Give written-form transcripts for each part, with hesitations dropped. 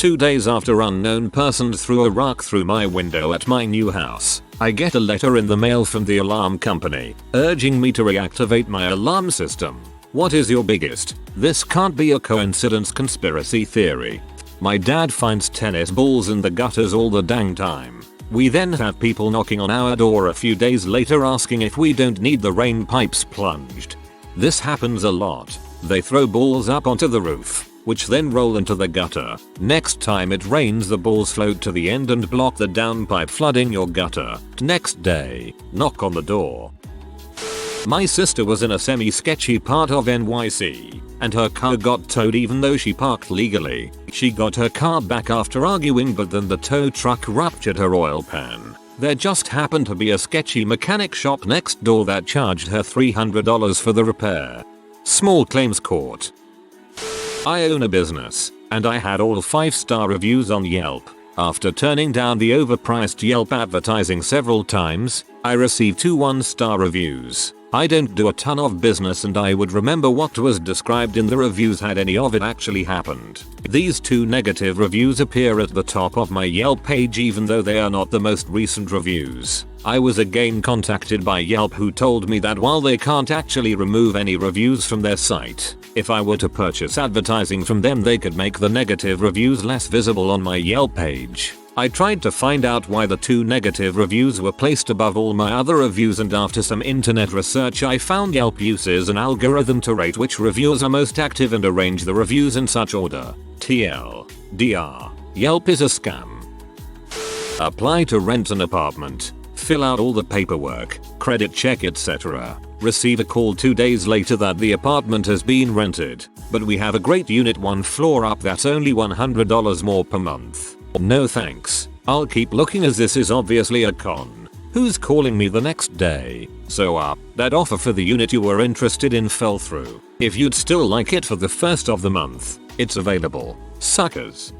2 days after unknown person threw a rock through my window at my new house, I get a letter in the mail from the alarm company urging me to reactivate my alarm system. What is your biggest, "this can't be a coincidence" conspiracy theory? My dad finds tennis balls in the gutters all the dang time. We then have people knocking on our door a few days later asking if we don't need the rain pipes plunged. This happens a lot. They throw balls up onto the roof, which then roll into the gutter. Next time it rains, the balls float to the end and block the downpipe, flooding your gutter. Next day, knock on the door. My sister was in a semi-sketchy part of NYC, and her car got towed even though she parked legally. She got her car back after arguing, but then the tow truck ruptured her oil pan. There just happened to be a sketchy mechanic shop next door that charged her $300 for the repair. Small claims court. I own a business, and I had all 5-star reviews on Yelp. After turning down the overpriced Yelp advertising several times, I received 2 1-star reviews. I don't do a ton of business and I would remember what was described in the reviews had any of it actually happened. These 2 negative reviews appear at the top of my Yelp page even though they are not the most recent reviews. I was again contacted by Yelp, who told me that while they can't actually remove any reviews from their site, if I were to purchase advertising from them they could make the negative reviews less visible on my Yelp page. I tried to find out why the 2 negative reviews were placed above all my other reviews, and after some internet research I found Yelp uses an algorithm to rate which reviews are most active and arrange the reviews in such order. TLDR. Yelp is a scam. Apply to rent an apartment. Fill out all the paperwork, credit check, etc. Receive a call 2 days later that the apartment has been rented, but we have a great unit 1 floor up that's only $100 more per month. No thanks. I'll keep looking as this is obviously a con. Who's calling me the next day? So that offer for the unit you were interested in fell through. If you'd still like it for the first of the month, it's available. Suckers.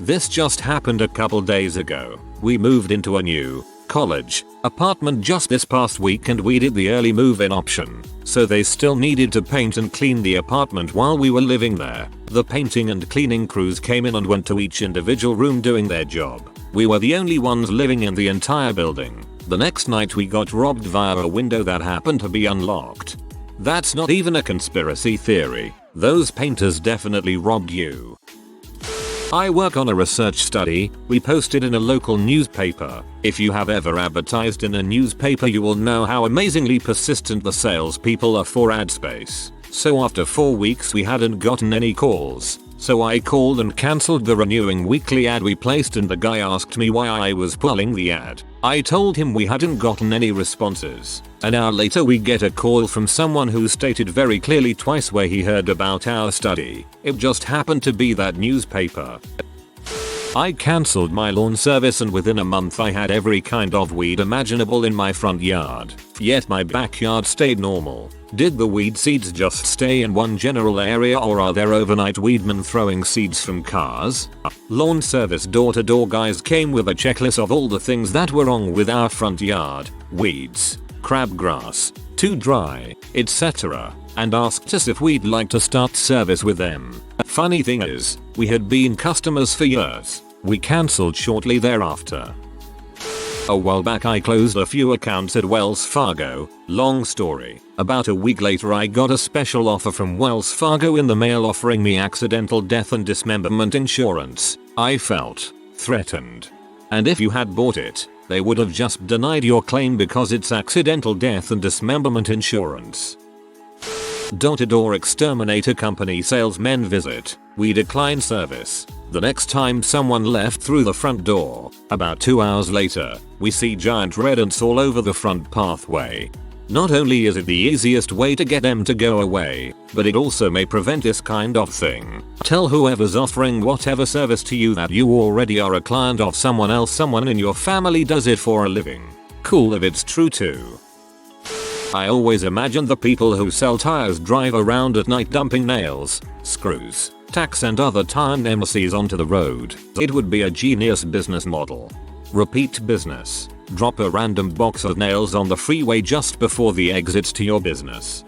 This just happened a couple days ago. We moved into a new college apartment just this past week and we did the early move-in option, so they still needed to paint and clean the apartment while we were living there. The painting and cleaning crews came in and went to each individual room doing their job. We were the only ones living in the entire building. The next night we got robbed via a window that happened to be unlocked. That's not even a conspiracy theory. Those painters definitely robbed you. I work on a research study we posted in a local newspaper. If you have ever advertised in a newspaper you will know how amazingly persistent the salespeople are for ad space. So after 4 weeks we hadn't gotten any calls. So I called and cancelled the renewing weekly ad we placed, and the guy asked me why I was pulling the ad. I told him we hadn't gotten any responses. An hour later we get a call from someone who stated very clearly twice where he heard about our study. It just happened to be that newspaper. I cancelled my lawn service and within a month I had every kind of weed imaginable in my front yard. Yet my backyard stayed normal. Did the weed seeds just stay in one general area, or are there overnight weedmen throwing seeds from cars? Lawn service door-to-door guys came with a checklist of all the things that were wrong with our front yard. Weeds, crabgrass, too dry, etc. and asked us if we'd like to start service with them. Funny thing is, we had been customers for years. We cancelled shortly thereafter. A while back I closed a few accounts at Wells Fargo. Long story. About a week later I got a special offer from Wells Fargo in the mail offering me accidental death and dismemberment insurance. I felt threatened. And if you had bought it, they would have just denied your claim because it's accidental death and dismemberment insurance. Door-to-door exterminator company salesmen visit. We decline service. The next time someone left through the front door, about 2 hours later, we see giant red ants all over the front pathway. Not only is it the easiest way to get them to go away, but it also may prevent this kind of thing. Tell whoever's offering whatever service to you that you already are a client of someone else. Someone in your family does it for a living. Cool if it's true too. I always imagine the people who sell tires drive around at night dumping nails, screws, tacks and other tire nemesis onto the road. It would be a genius business model. Repeat business. Drop a random box of nails on the freeway just before the exits to your business.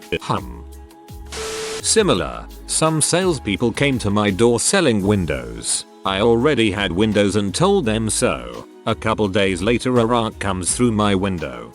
Similar, some salespeople came to my door selling windows. I already had windows and told them so. A couple days later a rock comes through my window.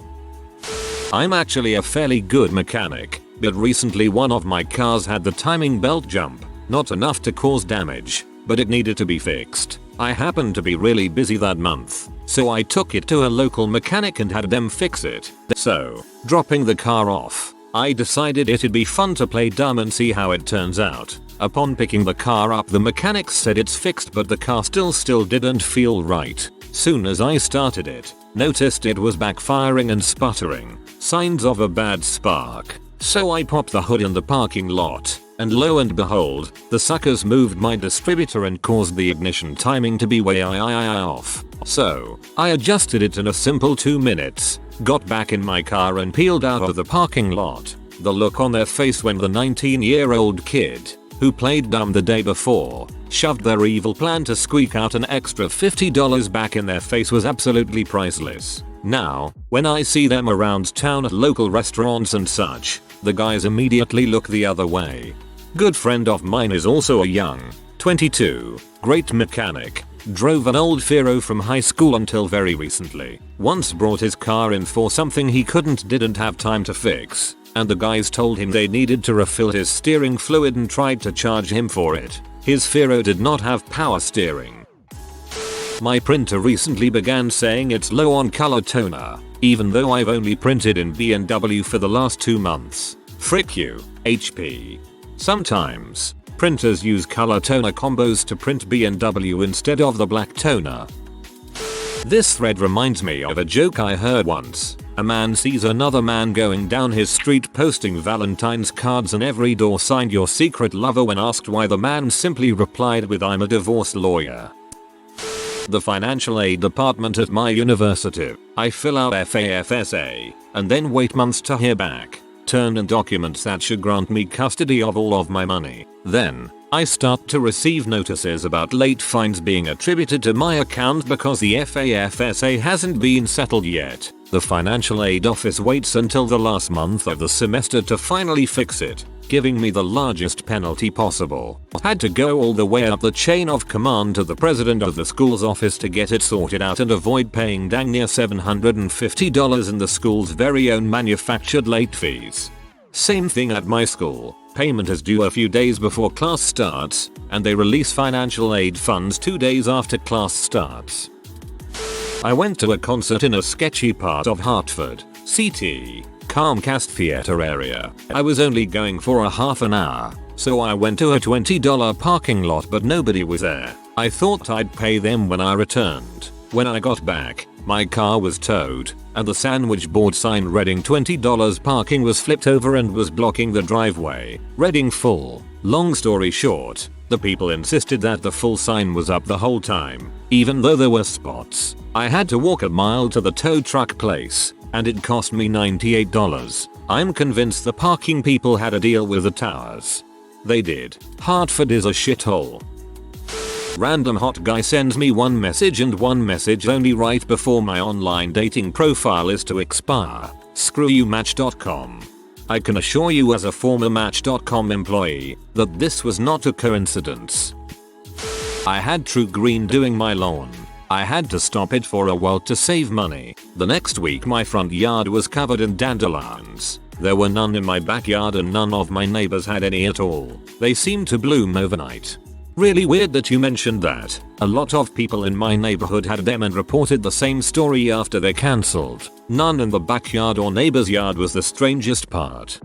I'm actually a fairly good mechanic, but recently one of my cars had the timing belt jump, not enough to cause damage, but it needed to be fixed. I happened to be really busy that month, so I took it to a local mechanic and had them fix it. So, dropping the car off, I decided it'd be fun to play dumb and see how it turns out. Upon picking the car up, the mechanic said it's fixed, but the car still didn't feel right. Soon as I started it, noticed it was backfiring and sputtering, signs of a bad spark. So I popped the hood in the parking lot, and lo and behold, the suckers moved my distributor and caused the ignition timing to be way off. So, I adjusted it in a simple 2 minutes, got back in my car and peeled out of the parking lot. The look on their face when the 19-year-old kid, who played dumb the day before, shoved their evil plan to squeak out an extra $50 back in their face was absolutely priceless. Now, when I see them around town at local restaurants and such, the guys immediately look the other way. Good friend of mine is also a young, 22, great mechanic. Drove an old Firo from high school until very recently. Once brought his car in for something he didn't have time to fix, and the guys told him they needed to refill his steering fluid and tried to charge him for it. His Firo did not have power steering. My printer recently began saying it's low on color toner, even though I've only printed in B&W for the last 2 months. Frick you, HP. Sometimes, printers use color toner combos to print B&W instead of the black toner. This thread reminds me of a joke I heard once. A man sees another man going down his street posting Valentine's cards on every door signed "Your Secret Lover." When asked why, the man simply replied with, "I'm a divorce lawyer." The financial aid department at my university. I fill out FAFSA, and then wait months to hear back. Turn in documents that should grant me custody of all of my money. Then, I start to receive notices about late fines being attributed to my account because the FAFSA hasn't been settled yet. The financial aid office waits until the last month of the semester to finally fix it, giving me the largest penalty possible. Had to go all the way up the chain of command to the president of the school's office to get it sorted out and avoid paying dang near $750 in the school's very own manufactured late fees. Same thing at my school. Payment is due a few days before class starts, and they release financial aid funds 2 days after class starts. I went to a concert in a sketchy part of Hartford, CT, Comcast Theater area. I was only going for a half an hour, so I went to a $20 parking lot, but nobody was there. I thought I'd pay them when I returned. When I got back, my car was towed, and the sandwich board sign reading $20 parking was flipped over and was blocking the driveway, reading full. Long story short, the people insisted that the full sign was up the whole time, even though there were spots. I had to walk a mile to the tow truck place, and it cost me $98. I'm convinced the parking people had a deal with the towers. They did. Hartford is a shithole. Random hot guy sends me one message and one message only right before my online dating profile is to expire. Screw you, Match.com. I can assure you as a former Match.com employee that this was not a coincidence. I had True Green doing my lawn. I had to stop it for a while to save money. The next week my front yard was covered in dandelions. There were none in my backyard and none of my neighbors had any at all. They seemed to bloom overnight. Really weird that you mentioned that. A lot of people in my neighborhood had them and reported the same story after they cancelled. None in the backyard or neighbor's yard was the strangest part.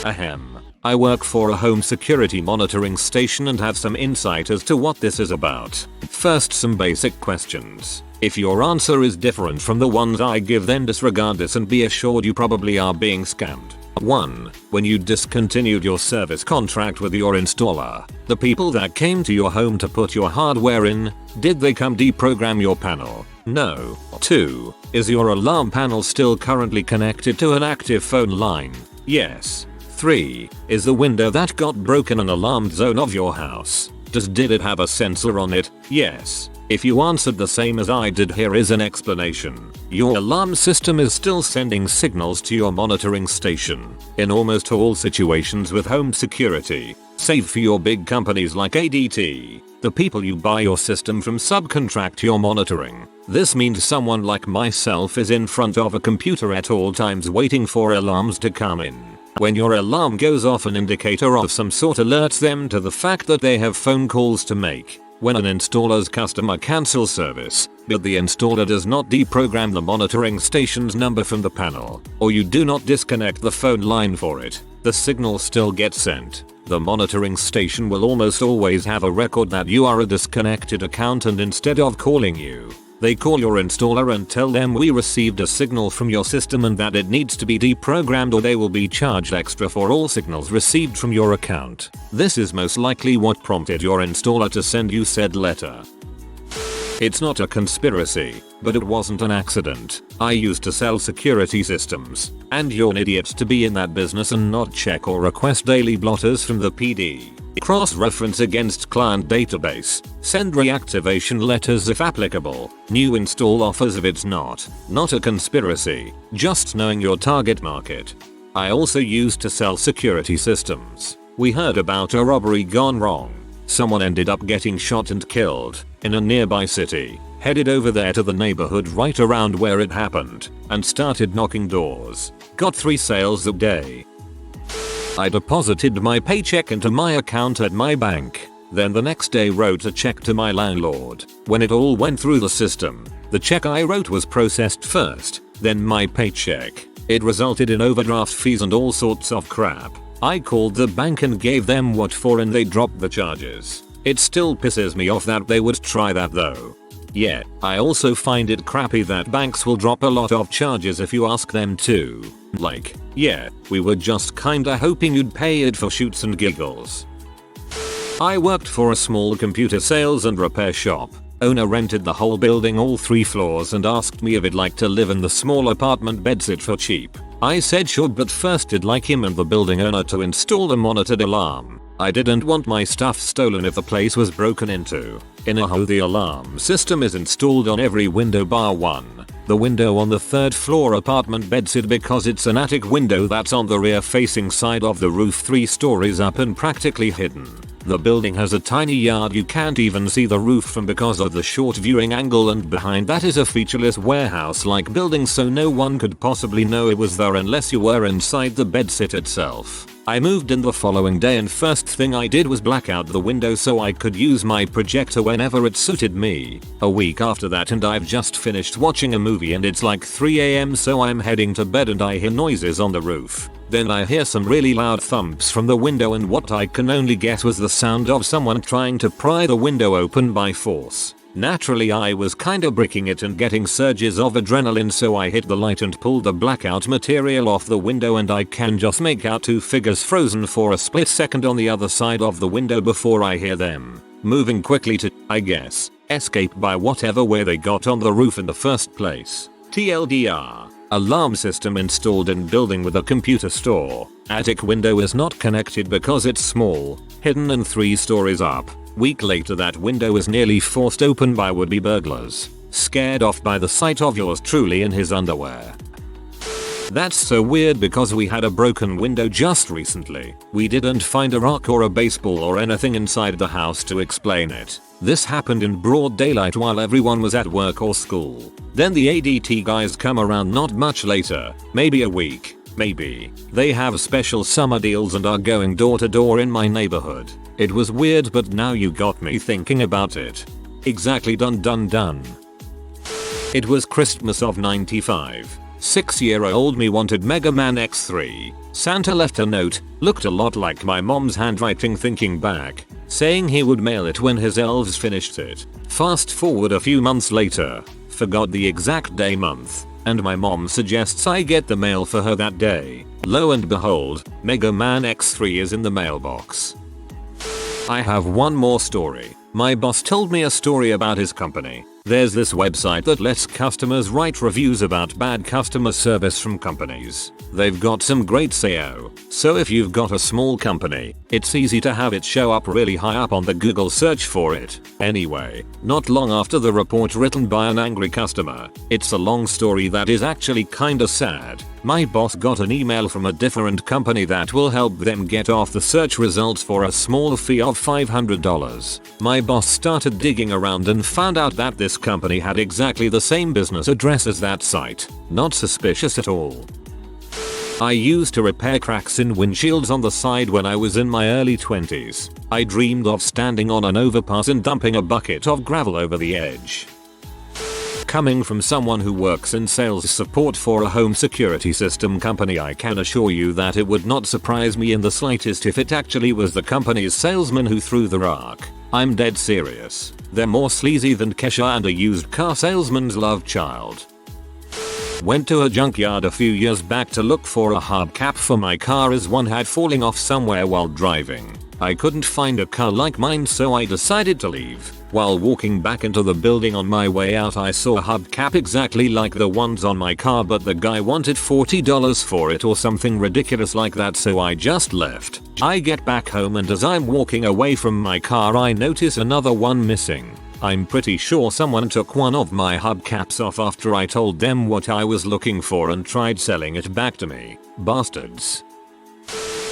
Ahem. I work for a home security monitoring station and have some insight as to what this is about. First, some basic questions. If your answer is different from the ones I give, then disregard this and be assured you probably are being scammed. 1. When you discontinued your service contract with your installer, the people that came to your home to put your hardware in, did they come deprogram your panel? No. 2. Is your alarm panel still currently connected to an active phone line? Yes. 3. Is the window that got broken an alarmed zone of your house? Did it have a sensor on it? Yes. If you answered the same as I did, here is an explanation. Your alarm system is still sending signals to your monitoring station. In almost all situations with home security, Save for your big companies like ADT. The people you buy your system from subcontract your monitoring. This means someone like myself is in front of a computer at all times waiting for alarms to come in. When your alarm goes off, an indicator of some sort alerts them to the fact that they have phone calls to make. When an installer's customer cancels service, but the installer does not deprogram the monitoring station's number from the panel, or you do not disconnect the phone line for it, the signal still gets sent. The monitoring station will almost always have a record that you are a disconnected account, and instead of calling you, they call your installer and tell them we received a signal from your system and that it needs to be deprogrammed, or they will be charged extra for all signals received from your account. This is most likely what prompted your installer to send you said letter. It's not a conspiracy, but it wasn't an accident. I used to sell security systems, and you're an idiot to be in that business and not check or request daily blotters from the PD. Cross-reference against client database. Send reactivation letters if applicable. New install offers if it's not. Not a conspiracy, just knowing your target market. I also used to sell security systems. We heard about a robbery gone wrong. Someone ended up getting shot and killed in a nearby city. Headed over there to the neighborhood right around where it happened and started knocking doors. Got 3 sales a day. I deposited my paycheck into my account at my bank. Then the next day wrote a check to my landlord. When it all went through the system, the check I wrote was processed first, then my paycheck. It resulted in overdraft fees and all sorts of crap. I called the bank and gave them what for, and they dropped the charges. It still pisses me off that they would try that though. Yeah, I also find it crappy that banks will drop a lot of charges if you ask them to. Like, yeah, we were just kinda hoping you'd pay it for shoots and giggles. I worked for a small computer sales and repair shop. Owner rented the whole building, all 3 floors, and asked me if I'd like to live in the small apartment bedsit for cheap. I said sure, but first I'd like him and the building owner to install a monitored alarm. I didn't want my stuff stolen if the place was broken into. In Aho, the alarm system is installed on every window bar one. The window on the 3rd floor apartment bedsit, because it's an attic window that's on the rear facing side of the roof, 3 stories up and practically hidden. The building has a tiny yard, you can't even see the roof from because of the short viewing angle, and behind that is a featureless warehouse-like building, so no one could possibly know it was there unless you were inside the bedsit itself. I moved in the following day, and first thing I did was black out the window so I could use my projector whenever it suited me. A week after that and I've just finished watching a movie and it's like 3 AM, so I'm heading to bed and I hear noises on the roof. Then I hear some really loud thumps from the window, and what I can only guess was the sound of someone trying to pry the window open by force. Naturally, I was kinda bricking it and getting surges of adrenaline, so I hit the light and pulled the blackout material off the window, and I can just make out 2 figures frozen for a split second on the other side of the window before I hear them moving quickly to, I guess, escape by whatever way they got on the roof in the first place. TLDR. Alarm system installed in building with a computer store. Attic window is not connected because it's small, hidden and 3 stories up. Week later that window is nearly forced open by would-be burglars, scared off by the sight of yours truly in his underwear. That's so weird because we had a broken window just recently. We didn't find a rock or a baseball or anything inside the house to explain it. This happened in broad daylight while everyone was at work or school. Then the ADT guys come around not much later, maybe a week, maybe. They have special summer deals and are going door to door in my neighborhood. It was weird, but now you got me thinking about it. Exactly, done. It was Christmas of '95. 6-year-old me wanted Mega Man X3. Santa left a note, looked a lot like my mom's handwriting thinking back, saying he would mail it when his elves finished it. Fast forward a few months later, forgot the exact day month, and my mom suggests I get the mail for her that day. Lo and behold, Mega Man X3 is in the mailbox. I have one more story. My boss told me a story about his company. There's this website that lets customers write reviews about bad customer service from companies. They've got some great SEO, so if you've got a small company, it's easy to have it show up really high up on the Google search for it. Anyway, not long after the report written by an angry customer, it's a long story that is actually kinda sad. My boss got an email from a different company that will help them get off the search results for a small fee of $500. My boss started digging around and found out that this company had exactly the same business address as that site. Not suspicious at all. I used to repair cracks in windshields on the side when I was in my early 20s. I dreamed of standing on an overpass and dumping a bucket of gravel over the edge. Coming from someone who works in sales support for a home security system company, I can assure you that it would not surprise me in the slightest if it actually was the company's salesman who threw the rock. I'm dead serious. They're more sleazy than Kesha and a used car salesman's love child. Went to a junkyard a few years back to look for a hubcap for my car as one had fallen off somewhere while driving. I couldn't find a car like mine, so I decided to leave. While walking back into the building on my way out, I saw a hubcap exactly like the ones on my car, but the guy wanted $40 for it or something ridiculous like that, so I just left. I get back home and as I'm walking away from my car I notice another one missing. I'm pretty sure someone took one of my hubcaps off after I told them what I was looking for and tried selling it back to me. Bastards.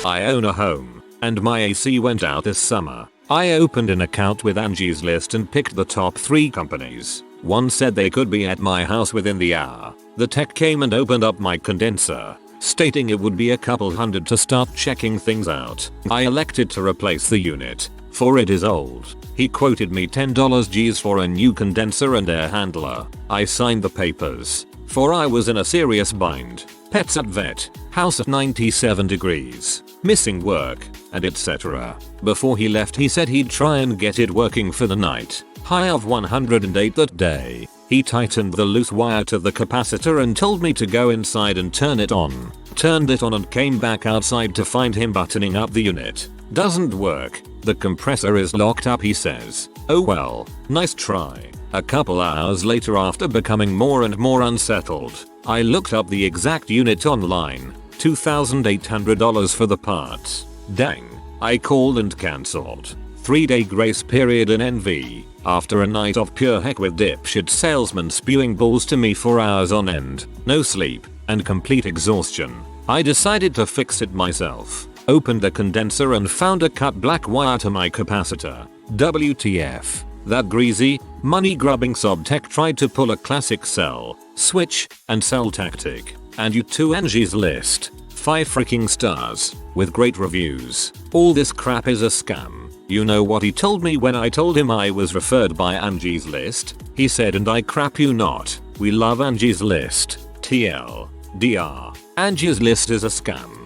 I own a home, and my AC went out this summer. I opened an account with Angie's List and picked the top 3 companies. One said they could be at my house within the hour. The tech came and opened up my condenser, stating it would be a couple hundred to start checking things out. I elected to replace the unit, for it is old. He quoted me $10 G's for a new condenser and air handler. I signed the papers, for I was in a serious bind. Pets at vet, house at 97 degrees, missing work, and etc. Before he left he said he'd try and get it working for the night. High of 108 that day. He tightened the loose wire to the capacitor and told me to go inside and turn it on. Turned it on and came back outside to find him buttoning up the unit. Doesn't work. The compressor is locked up, he says. Oh well, nice try. A couple hours later, after becoming more and more unsettled, I looked up the exact unit online. $2,800 for the parts. Dang. I called and cancelled. 3-day grace period in NV. After a night of pure heck with dipshit salesmen spewing balls to me for hours on end, no sleep, and complete exhaustion, I decided to fix it myself. Opened the condenser and found a cut black wire to my capacitor. WTF. That greasy, money-grubbing subtech tried to pull a classic sell, switch, and sell tactic. And you to Angie's List. 5 freaking stars, with great reviews. All this crap is a scam. You know what he told me when I told him I was referred by Angie's List? He said, and I crap you not, we love Angie's List. TL. DR. Angie's List is a scam.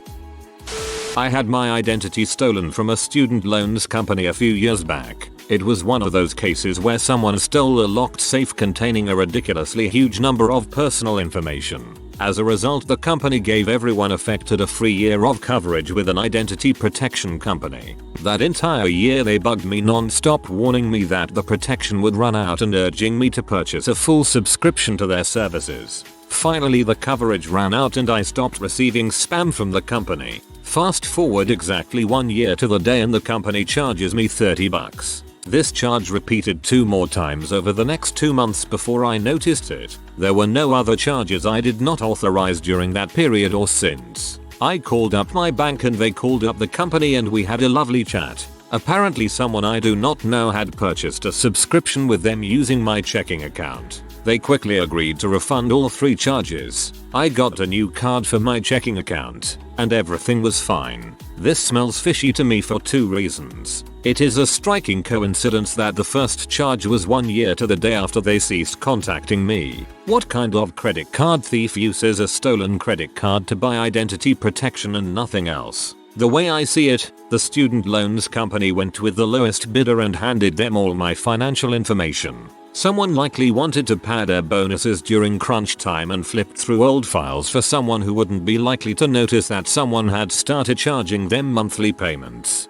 I had my identity stolen from a student loans company a few years back. It was one of those cases where someone stole a locked safe containing a ridiculously huge number of personal information. As a result, the company gave everyone affected a free year of coverage with an identity protection company. That entire year they bugged me non-stop, warning me that the protection would run out and urging me to purchase a full subscription to their services. Finally the coverage ran out and I stopped receiving spam from the company. Fast forward exactly 1 year to the day and the company charges me $30. This charge repeated 2 more times over the next 2 months before I noticed it. There were no other charges I did not authorize during that period or since. I called up my bank and they called up the company and we had a lovely chat. Apparently someone I do not know had purchased a subscription with them using my checking account. They quickly agreed to refund all 3 charges. I got a new card for my checking account, and everything was fine. This smells fishy to me for 2 reasons. It is a striking coincidence that the first charge was 1 year to the day after they ceased contacting me. What kind of credit card thief uses a stolen credit card to buy identity protection and nothing else? The way I see it, the student loans company went with the lowest bidder and handed them all my financial information. Someone likely wanted to pad their bonuses during crunch time and flipped through old files for someone who wouldn't be likely to notice that someone had started charging them monthly payments.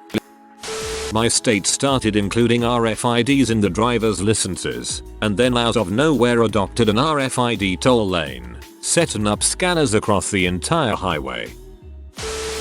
My state started including RFIDs in the driver's licenses, and then out of nowhere adopted an RFID toll lane, setting up scanners across the entire highway.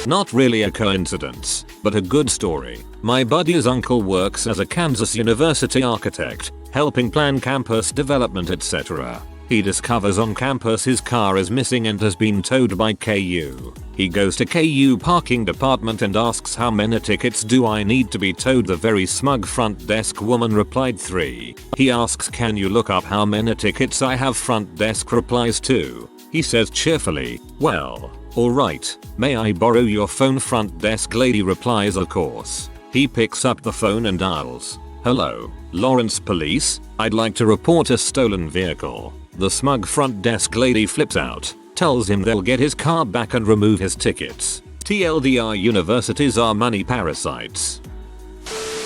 Not really a coincidence, but a good story. My buddy's uncle works as a Kansas University architect, helping plan campus development, etc. He discovers on campus his car is missing and has been towed by KU. He goes to KU parking department and asks how many tickets do I need to be towed. The very smug front desk woman replied 3. He asks can you look up how many tickets I have. Front desk replies 2. He says cheerfully, well, alright, may I borrow your phone? Front desk lady replies of course. He picks up the phone and dials. Hello, Lawrence Police, I'd like to report a stolen vehicle. The smug front desk lady flips out, tells him they'll get his car back and remove his tickets. TLDR, universities are money parasites.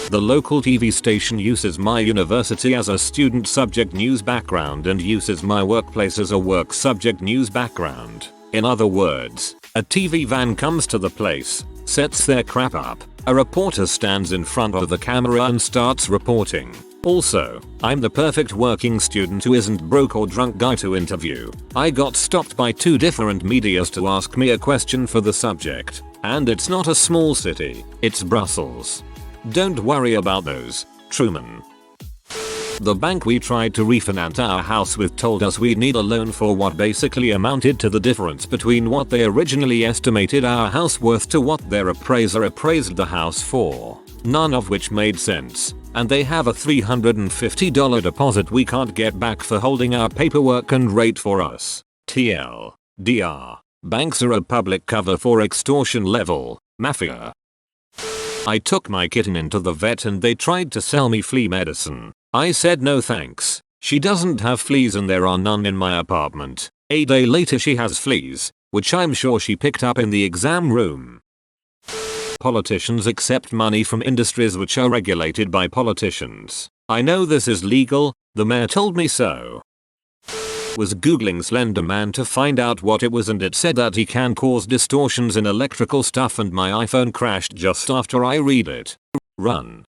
The local TV station uses my university as a student subject news background and uses my workplace as a work subject news background. In other words, a TV van comes to the place, sets their crap up, a reporter stands in front of the camera and starts reporting. Also, I'm the perfect working student who isn't broke or drunk guy to interview. I got stopped by 2 different medias to ask me a question for the subject. And it's not a small city, it's Brussels. Don't worry about those, Truman. The bank we tried to refinance our house with told us we'd need a loan for what basically amounted to the difference between what they originally estimated our house worth to what their appraiser appraised the house for. None of which made sense. And they have a $350 deposit we can't get back for holding our paperwork and rate for us. TLDR. Banks are a public cover for extortion level mafia. I took my kitten into the vet and they tried to sell me flea medicine. I said no thanks. She doesn't have fleas and there are none in my apartment. A day later she has fleas, which I'm sure she picked up in the exam room. Politicians accept money from industries which are regulated by politicians. I know this is legal, the mayor told me so. Was googling Slenderman to find out what it was and it said that he can cause distortions in electrical stuff and my iPhone crashed just after I read it. Run.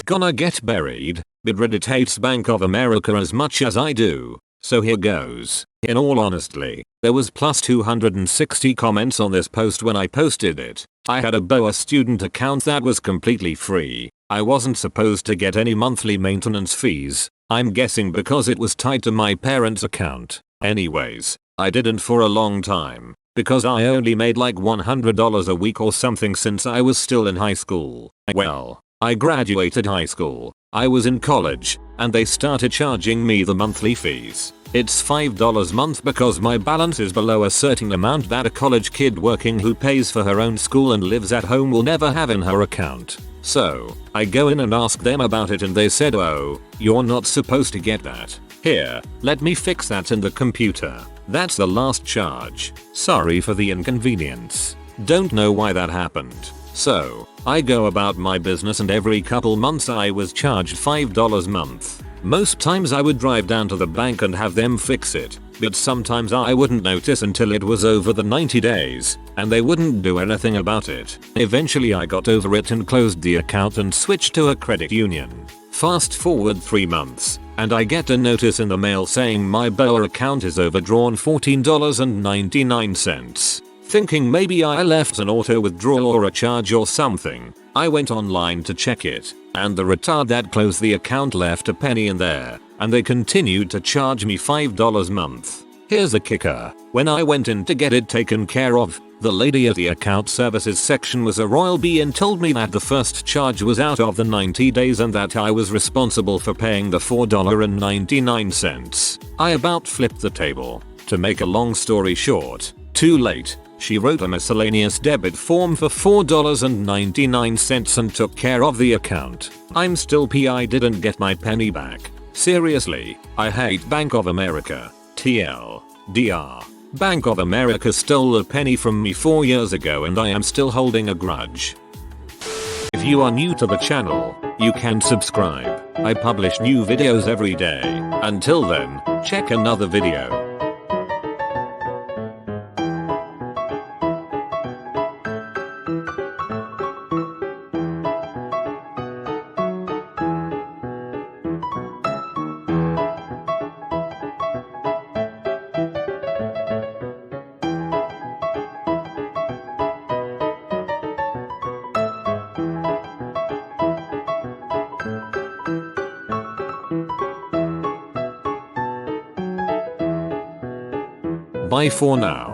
Gonna get buried, but Reddit hates Bank of America as much as I do, so here goes. In all honesty, there was plus 260 comments on this post when I posted it. I had a BOA student account that was completely free. I wasn't supposed to get any monthly maintenance fees. I'm guessing because it was tied to my parents' account. Anyways, I didn't for a long time, because I only made like $100 a week or something since I was still in high school. Well, I graduated high school, I was in college, and they started charging me the monthly fees. It's $5 a month because my balance is below a certain amount that a college kid working who pays for her own school and lives at home will never have in her account. So, I go in and ask them about it and they said, oh, you're not supposed to get that. Here, let me fix that in the computer. That's the last charge. Sorry for the inconvenience. Don't know why that happened. So, I go about my business and every couple months I was charged $5 a month. Most times I would drive down to the bank and have them fix it, but sometimes I wouldn't notice until it was over the 90 days, and they wouldn't do anything about it. Eventually I got over it and closed the account and switched to a credit union. Fast forward 3 months, and I get a notice in the mail saying my BOA account is overdrawn $14.99. Thinking maybe I left an auto withdrawal or a charge or something, I went online to check it, and the retard that closed the account left a penny in there, and they continued to charge me $5 a month. Here's the kicker. When I went in to get it taken care of, the lady at the account services section was a royal bee and told me that the first charge was out of the 90 days and that I was responsible for paying the $4.99. I about flipped the table. To make a long story short, too late. She wrote a miscellaneous debit form for $4.99 and took care of the account. I'm still I didn't get my penny back. Seriously, I hate Bank of America. TLDR. Bank of America stole a penny from me 4 years ago and I am still holding a grudge. If you are new to the channel, you can subscribe. I publish new videos every day. Until then, check another video. Bye for now.